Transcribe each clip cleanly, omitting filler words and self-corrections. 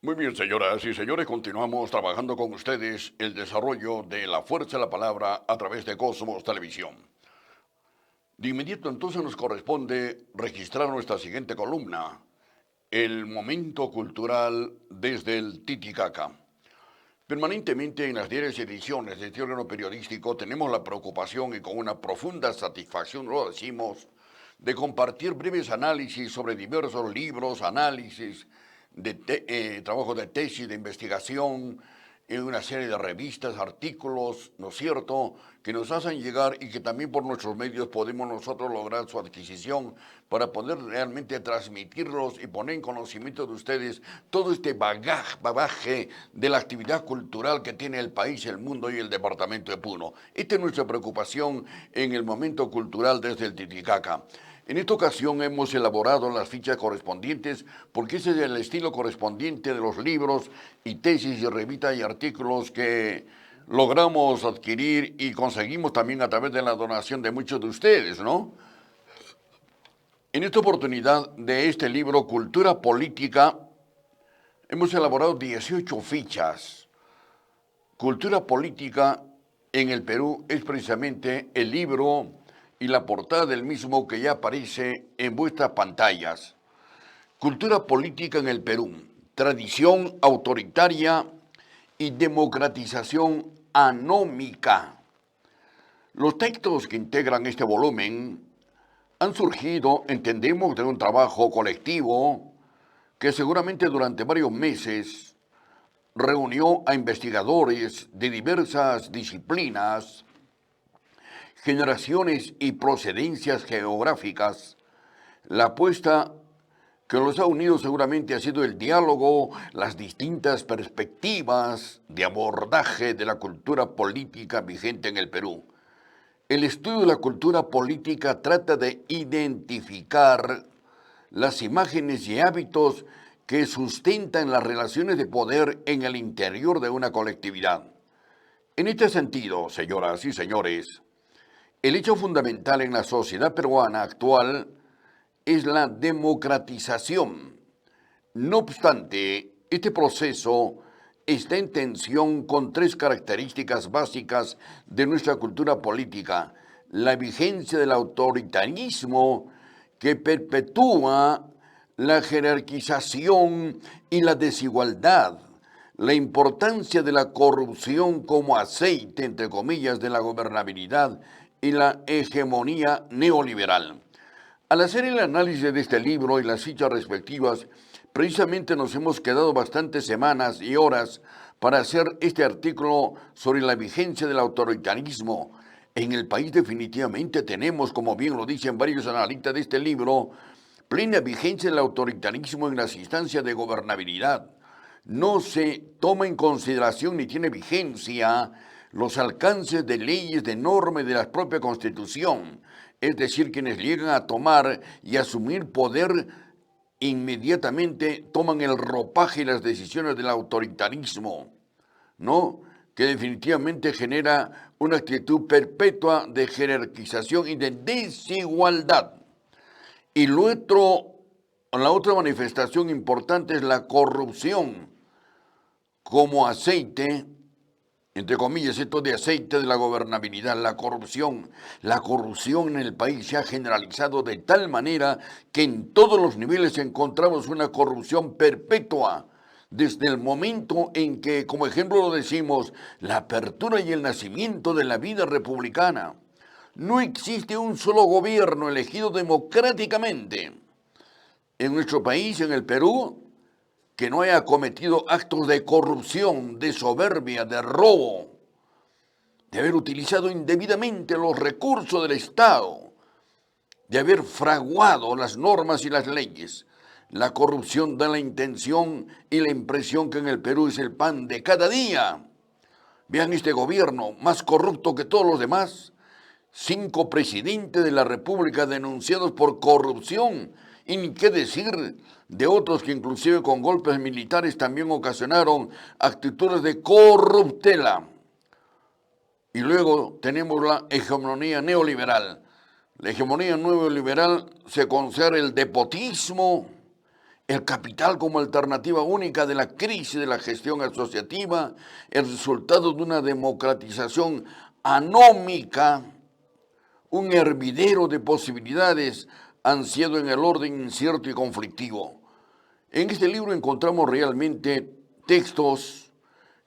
Muy bien, señoras y señores, continuamos trabajando con ustedes el desarrollo de la fuerza de la palabra a través de Cosmos Televisión. De inmediato entonces nos corresponde registrar nuestra siguiente columna, el momento cultural desde el Titicaca. Permanentemente en las diarias ediciones de este órgano periodístico tenemos la preocupación y con una profunda satisfacción lo decimos, de compartir breves análisis sobre diversos libros, análisis de trabajos de tesis, de investigación, en una serie de revistas, artículos, ¿no es cierto?, que nos hacen llegar y que también por nuestros medios podemos nosotros lograr su adquisición para poder realmente transmitirlos y poner en conocimiento de ustedes todo este bagaje de la actividad cultural que tiene el país, el mundo y el departamento de Puno. Esta es nuestra preocupación en el momento cultural desde el Titicaca. En esta ocasión hemos elaborado las fichas correspondientes porque ese es el estilo correspondiente de los libros y tesis y revistas y artículos que logramos adquirir y conseguimos también a través de la donación de muchos de ustedes, ¿no? En esta oportunidad de este libro, Cultura Política, hemos elaborado 18 fichas. Cultura Política en el Perú es precisamente el libro y la portada del mismo que ya aparece en vuestras pantallas. Cultura política en el Perú, tradición autoritaria y democratización anómica. Los textos que integran este volumen han surgido, entendemos, de un trabajo colectivo que seguramente durante varios meses reunió a investigadores de diversas disciplinas, generaciones y procedencias geográficas. La apuesta que los ha unido seguramente ha sido el diálogo, las distintas perspectivas de abordaje de la cultura política vigente en el Perú. El estudio de la cultura política trata de identificar las imágenes y hábitos que sustentan las relaciones de poder en el interior de una colectividad. En este sentido, señoras y señores, el hecho fundamental en la sociedad peruana actual es la democratización. No obstante, este proceso está en tensión con tres características básicas de nuestra cultura política: la vigencia del autoritarismo que perpetúa la jerarquización y la desigualdad, la importancia de la corrupción como aceite, entre comillas, de la gobernabilidad y la hegemonía neoliberal. Al hacer el análisis de este libro y las fichas respectivas, precisamente nos hemos quedado bastantes semanas y horas para hacer este artículo sobre la vigencia del autoritarismo. En el país definitivamente tenemos, como bien lo dicen varios analistas de este libro, plena vigencia del autoritarismo en las instancias de gobernabilidad. No se toma en consideración ni tiene vigencia los alcances de leyes, de normas de la propia Constitución. Es decir, quienes llegan a tomar y asumir poder inmediatamente toman el ropaje y las decisiones del autoritarismo, ¿no? Que definitivamente genera una actitud perpetua de jerarquización y de desigualdad. Y la otra manifestación importante es la corrupción como aceite, entre comillas, esto de aceite de la gobernabilidad, la corrupción. La corrupción en el país se ha generalizado de tal manera que en todos los niveles encontramos una corrupción perpetua. Desde el momento en que, como ejemplo lo decimos, la apertura y el nacimiento de la vida republicana. No existe un solo gobierno elegido democráticamente en nuestro país, en el Perú, que no haya cometido actos de corrupción, de soberbia, de robo, de haber utilizado indebidamente los recursos del Estado, de haber fraguado las normas y las leyes. La corrupción da la intención y la impresión que en el Perú es el pan de cada día. Vean este gobierno, más corrupto que todos los demás. 5 presidentes de la República denunciados por corrupción, y ni qué decir de otros que inclusive con golpes militares también ocasionaron actitudes de corruptela. Y luego tenemos la hegemonía neoliberal. La hegemonía neoliberal se considera el despotismo, el capital como alternativa única de la crisis de la gestión asociativa, el resultado de una democratización anómica, un hervidero de posibilidades ansiado en el orden incierto y conflictivo. En este libro encontramos realmente textos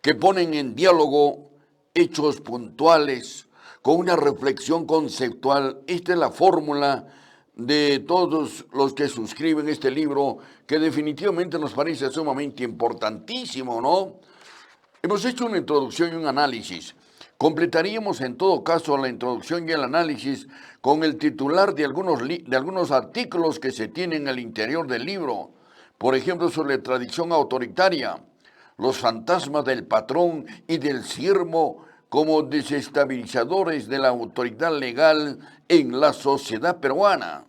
que ponen en diálogo hechos puntuales con una reflexión conceptual. Esta es la fórmula de todos los que suscriben este libro, que definitivamente nos parece sumamente importantísimo, ¿no? Hemos hecho una introducción y un análisis. Completaríamos en todo caso la introducción y el análisis con el titular de algunos artículos que se tienen al interior del libro. Por ejemplo, sobre la tradición autoritaria, los fantasmas del patrón y del siervo como desestabilizadores de la autoridad legal en la sociedad peruana,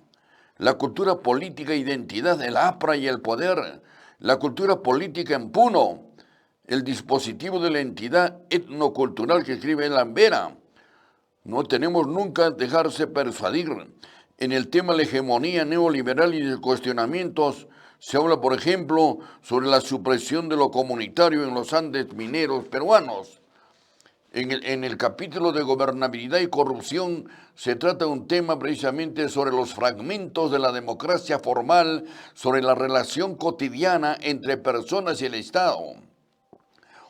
la cultura política, identidad del APRA y el poder, la cultura política en Puno, el dispositivo de la entidad etnocultural que escribe Lambera. No tenemos nunca dejarse persuadir. En el tema de la hegemonía neoliberal y de cuestionamientos, se habla, por ejemplo, sobre la supresión de lo comunitario en los Andes mineros peruanos. En el capítulo de gobernabilidad y corrupción se trata un tema precisamente sobre los fragmentos de la democracia formal, sobre la relación cotidiana entre personas y el Estado.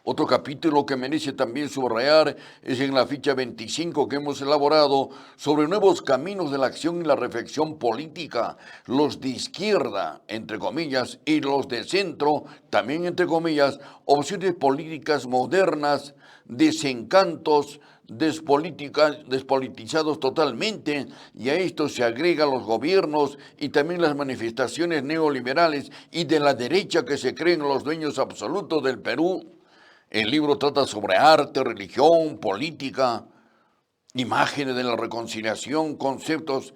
Otro capítulo que merece también subrayar es en la ficha 25 que hemos elaborado sobre nuevos caminos de la acción y la reflexión política, los de izquierda, entre comillas, y los de centro, también entre comillas, opciones políticas modernas, desencantos, despolitizados totalmente, y a esto se agregan los gobiernos y también las manifestaciones neoliberales y de la derecha que se creen los dueños absolutos del Perú. El libro trata sobre arte, religión, política, imágenes de la reconciliación, conceptos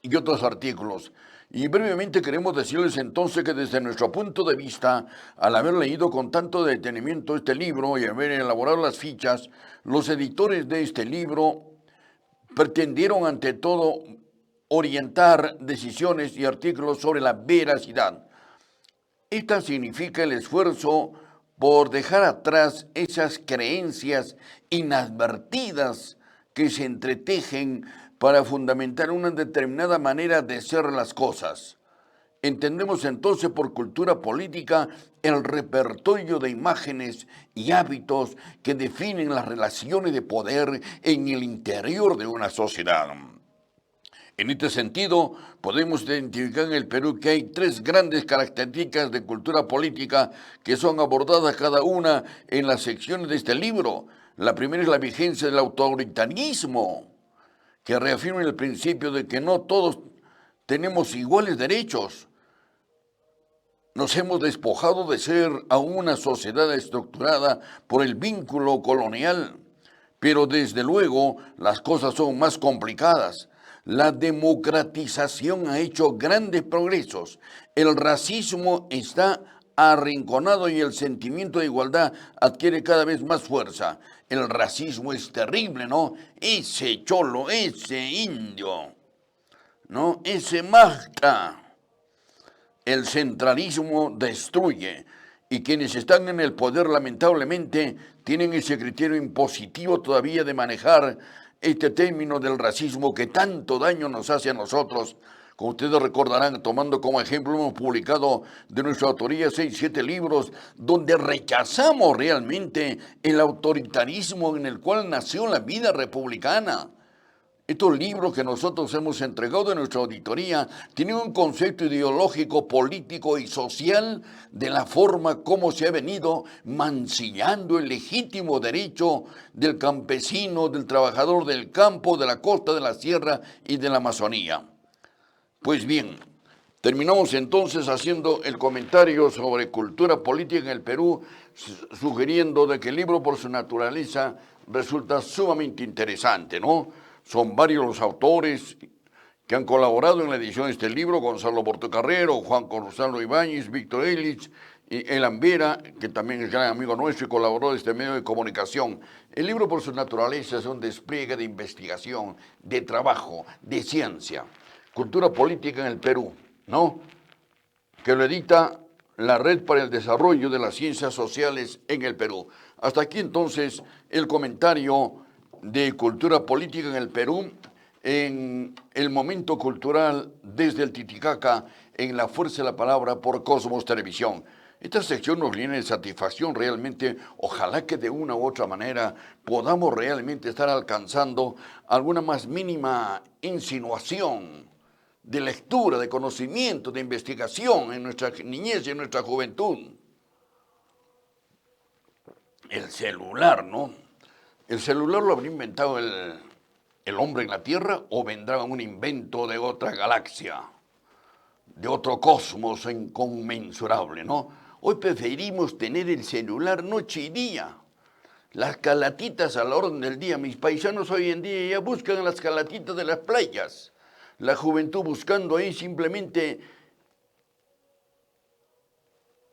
y otros artículos. Y brevemente queremos decirles entonces que desde nuestro punto de vista, al haber leído con tanto detenimiento este libro y haber elaborado las fichas, los editores de este libro pretendieron ante todo orientar decisiones y artículos sobre la veracidad. Esta significa el esfuerzo por dejar atrás esas creencias inadvertidas que se entretejen para fundamentar una determinada manera de ser las cosas. Entendemos entonces por cultura política el repertorio de imágenes y hábitos que definen las relaciones de poder en el interior de una sociedad. En este sentido, podemos identificar en el Perú que hay tres grandes características de cultura política que son abordadas cada una en las secciones de este libro. La primera es la vigencia del autoritarismo, que reafirma el principio de que no todos tenemos iguales derechos. Nos hemos despojado de ser aún una sociedad estructurada por el vínculo colonial, pero desde luego las cosas son más complicadas. La democratización ha hecho grandes progresos. El racismo está arrinconado y el sentimiento de igualdad adquiere cada vez más fuerza. El racismo es terrible, ¿no? Ese cholo, ese indio, ¿no? Ese mata. El centralismo destruye. Y quienes están en el poder, lamentablemente, tienen ese criterio impositivo todavía de manejar este término del racismo que tanto daño nos hace a nosotros. Como ustedes recordarán, tomando como ejemplo, hemos publicado de nuestra autoría 6, 7 libros donde rechazamos realmente el autoritarismo en el cual nació la vida republicana. Estos libros que nosotros hemos entregado en nuestra auditoría tienen un concepto ideológico, político y social de la forma como se ha venido mancillando el legítimo derecho del campesino, del trabajador del campo, de la costa, de la sierra y de la Amazonía. Pues bien, terminamos entonces haciendo el comentario sobre cultura política en el Perú, sugiriendo de que el libro por su naturaleza resulta sumamente interesante, ¿no? Son varios los autores que han colaborado en la edición de este libro: Gonzalo Portocarrero, Juan Gonzalo Ibáñez, Víctor Elitz y Elan Vera, que también es gran amigo nuestro y colaboró de este medio de comunicación. El libro por su naturaleza es un despliegue de investigación, de trabajo, de ciencia. Cultura política en el Perú, ¿no? que lo edita la Red para el Desarrollo de las Ciencias Sociales en el Perú. Hasta aquí entonces el comentario de cultura política en el Perú, en el momento cultural desde el Titicaca, en la fuerza de la palabra por Cosmos Televisión. Esta sección nos llena de satisfacción realmente. Ojalá que de una u otra manera podamos realmente estar alcanzando alguna más mínima insinuación de lectura, de conocimiento, de investigación en nuestra niñez y en nuestra juventud. El celular, ¿no? ¿El celular lo habrá inventado el hombre en la Tierra o vendrá un invento de otra galaxia, de otro cosmos inconmensurable, ¿no? Hoy preferimos tener el celular noche y día. Las calatitas a la orden del día. Mis paisanos hoy en día ya buscan las calatitas de las playas. La juventud buscando ahí simplemente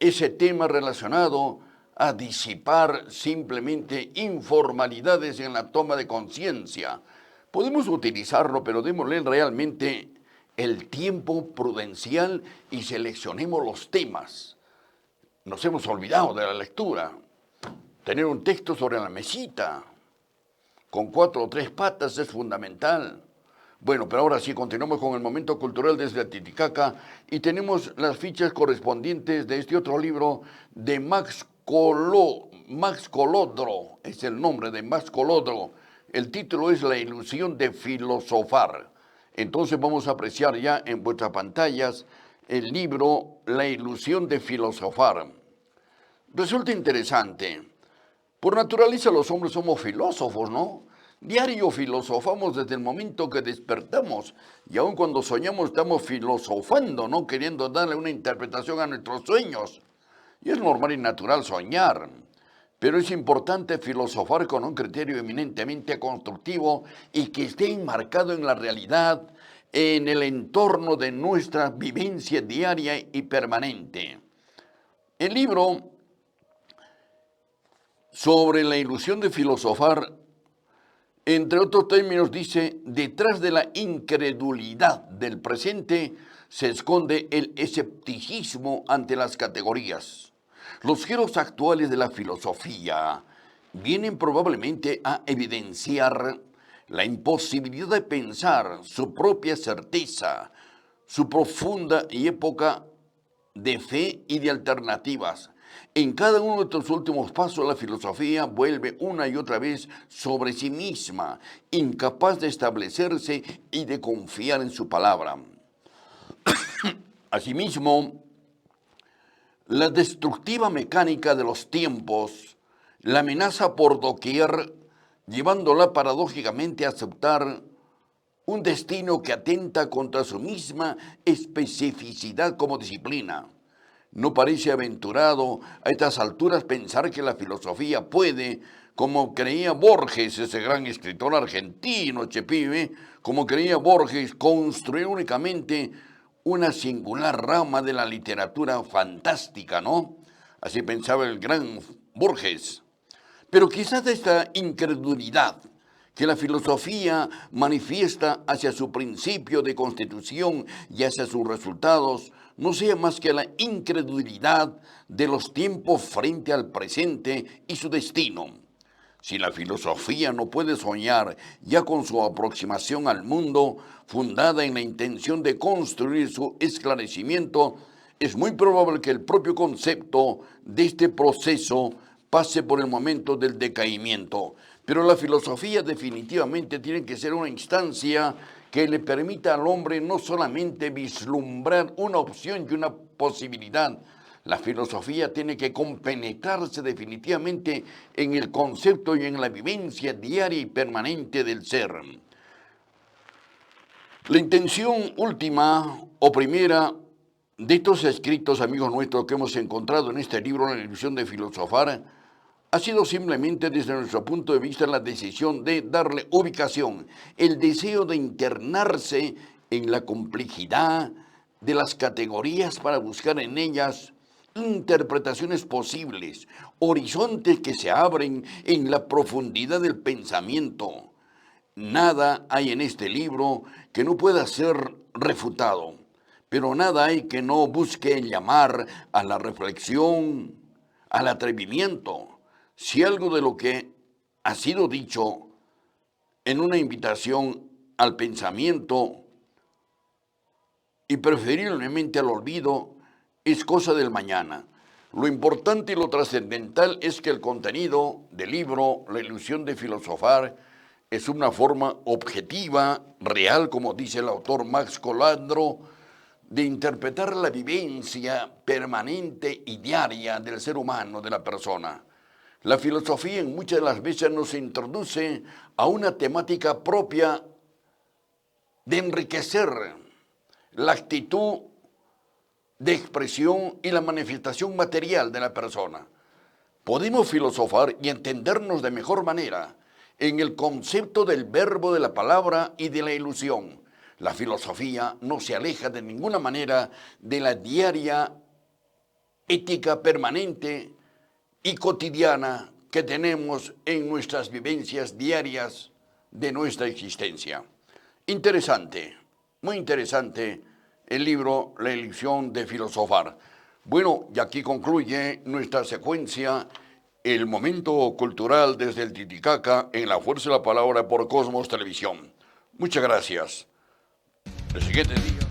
ese tema relacionado a disipar simplemente informalidades en la toma de conciencia. Podemos utilizarlo, pero démosle realmente el tiempo prudencial y seleccionemos los temas. Nos hemos olvidado de la lectura. Tener un texto sobre la mesita con 4 o 3 patas es fundamental. Bueno, pero ahora sí, continuamos con el momento cultural desde Titicaca y tenemos las fichas correspondientes de este otro libro de Max Colodro, es el nombre de Max Colodro. El título es La ilusión de filosofar. Entonces vamos a apreciar ya en vuestras pantallas el libro La ilusión de filosofar. Resulta interesante. Por naturaleza los hombres somos filósofos, ¿no? Diario filosofamos desde el momento que despertamos y aun cuando soñamos estamos filosofando, ¿no? Queriendo darle una interpretación a nuestros sueños. Y es normal y natural soñar, pero es importante filosofar con un criterio eminentemente constructivo y que esté enmarcado en la realidad, en el entorno de nuestra vivencia diaria y permanente. El libro sobre la ilusión de filosofar, entre otros términos, dice, detrás de la incredulidad del presente se esconde el escepticismo ante las categorías. Los giros actuales de la filosofía vienen probablemente a evidenciar la imposibilidad de pensar su propia certeza, su profunda y época de fe y de alternativas. En cada uno de estos últimos pasos, la filosofía vuelve una y otra vez sobre sí misma, incapaz de establecerse y de confiar en su palabra. Asimismo, la destructiva mecánica de los tiempos la amenaza por doquier, llevándola paradójicamente a aceptar un destino que atenta contra su misma especificidad como disciplina. No parece aventurado a estas alturas pensar que la filosofía puede, como creía Borges, ese gran escritor argentino, Chepibe, como creía Borges, construir únicamente una singular rama de la literatura fantástica, ¿no? Así pensaba el gran Borges. Pero quizás esta incredulidad que la filosofía manifiesta hacia su principio de constitución y hacia sus resultados no sea más que la incredulidad de los tiempos frente al presente y su destino. Si la filosofía no puede soñar ya con su aproximación al mundo, fundada en la intención de construir su esclarecimiento, es muy probable que el propio concepto de este proceso pase por el momento del decaimiento. Pero la filosofía definitivamente tiene que ser una instancia que le permita al hombre no solamente vislumbrar una opción y una posibilidad. La filosofía tiene que compenetrarse definitivamente en el concepto y en la vivencia diaria y permanente del ser. La intención última o primera de estos escritos, amigos nuestros, que hemos encontrado en este libro, La ilusión de filosofar, ha sido simplemente desde nuestro punto de vista la decisión de darle ubicación, el deseo de internarse en la complejidad de las categorías para buscar en ellas interpretaciones posibles, horizontes que se abren en la profundidad del pensamiento. Nada hay en este libro que no pueda ser refutado. pero nada hay que no busque llamar a la reflexión, al atrevimiento. Si algo de lo que ha sido dicho en una invitación al pensamiento y preferiblemente al olvido es cosa del mañana. Lo importante y lo trascendental es que el contenido del libro, La ilusión de filosofar, es una forma objetiva, real, como dice el autor Max Colandro, de interpretar la vivencia permanente y diaria del ser humano, de la persona. La filosofía en muchas de las veces nos introduce a una temática propia de enriquecer la actitud de expresión y la manifestación material de la persona. Podemos filosofar y entendernos de mejor manera en el concepto del verbo, de la palabra y de la ilusión. La filosofía no se aleja de ninguna manera de la diaria ética permanente y cotidiana que tenemos en nuestras vivencias diarias de nuestra existencia. Interesante, muy interesante el libro La ilusión de filosofar. Bueno, y aquí concluye nuestra secuencia, el momento cultural desde el Titicaca en La Fuerza de la Palabra por Cosmos Televisión. Muchas gracias. El siguiente día.